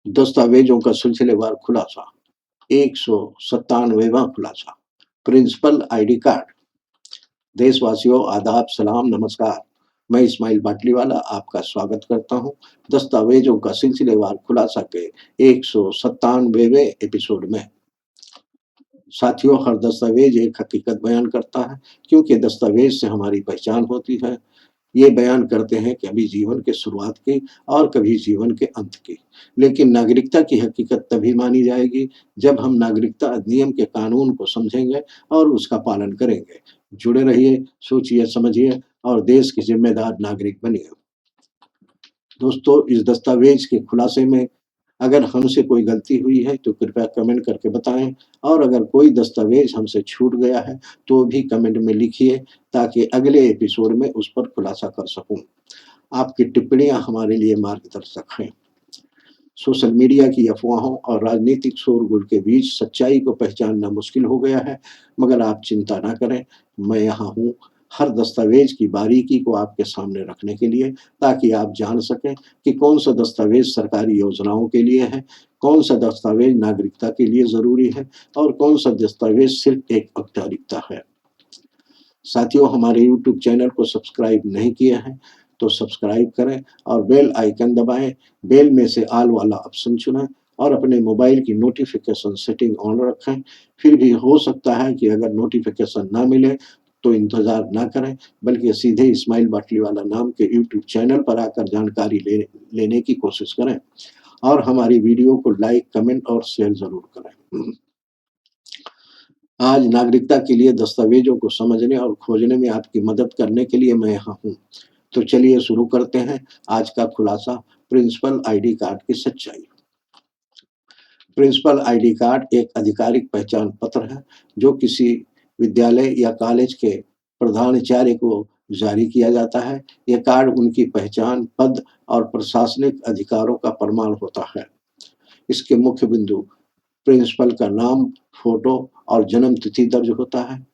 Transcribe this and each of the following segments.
दस्तावेजों का सिलसिलेवार खुलासा 197वां खुलासा प्रिंसिपल आईडी कार्ड। देशवासियों आदाब सलाम नमस्कार। मैं इस्माइल बाटलीवाला आपका स्वागत करता हूं दस्तावेजों का सिलसिलेवार खुलासा के 197वें एपिसोड में। साथियों, हर दस्तावेज एक हकीकत बयान करता है, क्योंकि दस्तावेज से हमारी पहचान होती है। ये बयान करते हैं कभी जीवन के शुरुआत की और कभी जीवन के अंत की। लेकिन नागरिकता की हकीकत तभी मानी जाएगी जब हम नागरिकता अधिनियम के कानून को समझेंगे और उसका पालन करेंगे। जुड़े रहिए, सोचिए, समझिए और देश के जिम्मेदार नागरिक बनिए। दोस्तों, इस दस्तावेज के खुलासे में अगर हमसे कोई गलती हुई है तो कृपया कमेंट करके बताएं, और अगर कोई दस्तावेज हमसे छूट गया है तो भी कमेंट में लिखिए, ताकि अगले एपिसोड में उस पर खुलासा कर सकूं। आपकी टिप्पणियां हमारे लिए मार्गदर्शक हैं। सोशल मीडिया की अफवाहों और राजनीतिक शोरगुल के बीच सच्चाई को पहचानना मुश्किल हो गया है, मगर आप चिंता ना करें, मैं यहाँ हूँ हर दस्तावेज की बारीकी को आपके सामने रखने के लिए, ताकि आप जान सकें कि कौन सा दस्तावेज सरकारी योजनाओं के लिए है, कौन सा दस्तावेज नागरिकता के लिए ज़रूरी है और कौन सा दस्तावेज सिर्फ एक औपचारिकता है। साथियों, हमारे यूट्यूब चैनल को सब्सक्राइब नहीं किया है तो सब्सक्राइब करें और बेल आइकन दबाएं। बेल में से ऑल वाला ऑप्शन चुनें और अपने मोबाइल की नोटिफिकेशन सेटिंग ऑन रखें। फिर भी हो सकता है कि अगर नोटिफिकेशन ना मिले तो इंतज़ार ना करें, बल्कि सीधे इस्माइल बाटलीवाला नाम के यूट्यूब चैनल पर आकर जानकारी लेने की कोशिश करें, और हमारी वीडियो को लाइक, कमेंट और शेयर ज़रूर करें। आज नागरिकता के लिए दस्तावेजों को समझने और खोजने में आपकी मदद करने के लिए मैं यहाँ हूँ। तो चलिए शुरू करते हैं आज का खुलासा, प्रिंसिपल आईडी कार्ड की सच्चाई। प्रिंसिपल आईडी कार्ड एक आधिकारिक पहचान पत्र है जो किसी विद्यालय या कॉलेज के प्रधानाचार्य को जारी किया जाता है। यह कार्ड उनकी पहचान, पद और प्रशासनिक अधिकारों का प्रमाण होता है। इसके मुख्य बिंदु: प्रिंसिपल का नाम, फोटो और जन्म तिथि दर्ज होता है।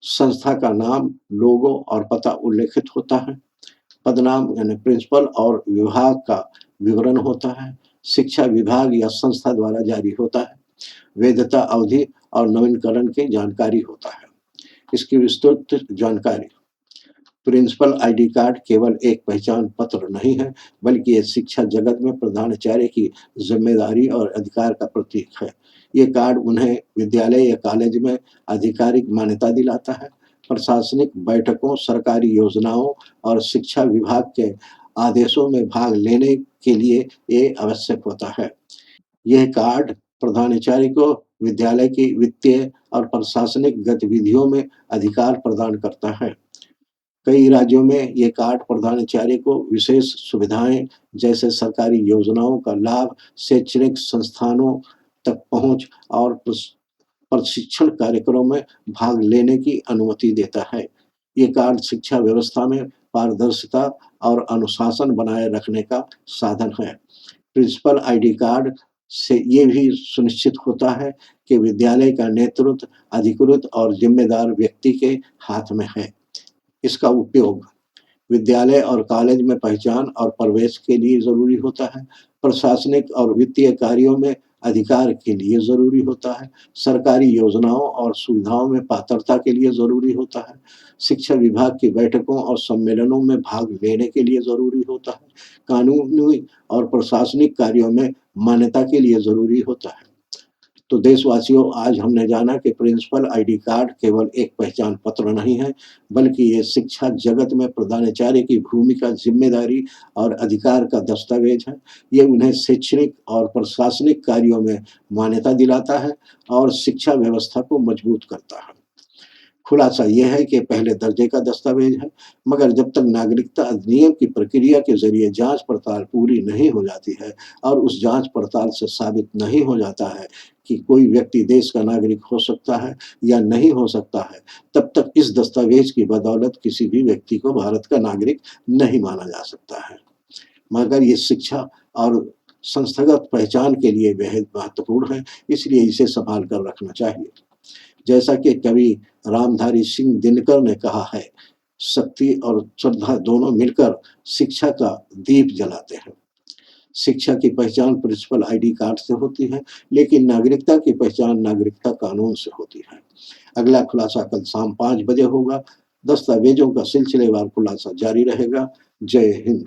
संस्था का नाम, लोगो और पता उल्लेखित होता है। पदनाम यानी प्रिंसिपल और विभाग का विवरण होता है। शिक्षा विभाग या संस्था द्वारा जारी होता है। वैधता अवधि और नवीनीकरण की जानकारी होता है। इसकी विस्तृत जानकारी: प्रिंसिपल आईडी कार्ड केवल एक पहचान पत्र नहीं है, बल्कि ये शिक्षा जगत में प्रधानाचार्य की जिम्मेदारी और अधिकार का प्रतीक है। ये कार्ड उन्हें विद्यालय या कॉलेज में आधिकारिक मान्यता दिलाता है। प्रशासनिक बैठकों, सरकारी योजनाओं और शिक्षा विभाग के आदेशों में भाग लेने के लिए ये आवश्यक होता है। यह कार्ड प्रधानाचार्य को विद्यालय की वित्तीय और प्रशासनिक गतिविधियों में अधिकार प्रदान करता है। कई राज्यों में ये कार्ड प्रधानाचार्य को विशेष सुविधाएं, जैसे सरकारी योजनाओं का लाभ, शैक्षणिक संस्थानों तक पहुंच और प्रशिक्षण कार्यक्रमों में भाग लेने की अनुमति देता है। ये कार्ड शिक्षा व्यवस्था में पारदर्शिता और अनुशासन बनाए रखने का साधन है। प्रिंसिपल आईडी कार्ड से ये भी सुनिश्चित होता है कि विद्यालय का नेतृत्व अधिकृत और जिम्मेदार व्यक्ति के हाथ में है। इसका उपयोग विद्यालय और कॉलेज में पहचान और प्रवेश के लिए ज़रूरी होता है। प्रशासनिक और वित्तीय कार्यों में अधिकार के लिए ज़रूरी होता है। सरकारी योजनाओं और सुविधाओं में पात्रता के लिए ज़रूरी होता है। शिक्षा विभाग की बैठकों और सम्मेलनों में भाग लेने के लिए ज़रूरी होता है। कानूनी और प्रशासनिक कार्यों में मान्यता के लिए ज़रूरी होता है। तो देशवासियों, आज हमने जाना कि प्रिंसिपल आईडी कार्ड केवल एक पहचान पत्र नहीं है, बल्कि ये शिक्षा जगत में प्रधानाचार्य की भूमिका, जिम्मेदारी और अधिकार का दस्तावेज है। ये उन्हें शैक्षणिक और प्रशासनिक कार्यों में मान्यता दिलाता है और शिक्षा व्यवस्था को मजबूत करता है। खुलासा यह है कि पहले दर्जे का दस्तावेज है, मगर जब तक नागरिकता अधिनियम की प्रक्रिया के जरिए जांच पड़ताल पूरी नहीं हो जाती है और उस जांच पड़ताल से साबित नहीं हो जाता है कि कोई व्यक्ति देश का नागरिक हो सकता है या नहीं हो सकता है, तब तक इस दस्तावेज की बदौलत किसी भी व्यक्ति को भारत का नागरिक नहीं माना जा सकता है। मगर ये शिक्षा और संस्थागत पहचान के लिए बेहद महत्वपूर्ण है, इसलिए इसे संभाल कर रखना चाहिए। जैसा कि कवि रामधारी सिंह दिनकर ने कहा है, शक्ति और श्रद्धा दोनों मिलकर शिक्षा का दीप जलाते हैं। शिक्षा की पहचान प्रिंसिपल आईडी कार्ड से होती है, लेकिन नागरिकता की पहचान नागरिकता कानून से होती है। अगला खुलासा कल शाम 5 बजे होगा। दस्तावेजों का सिलसिलेवार खुलासा जारी रहेगा। जय हिंद।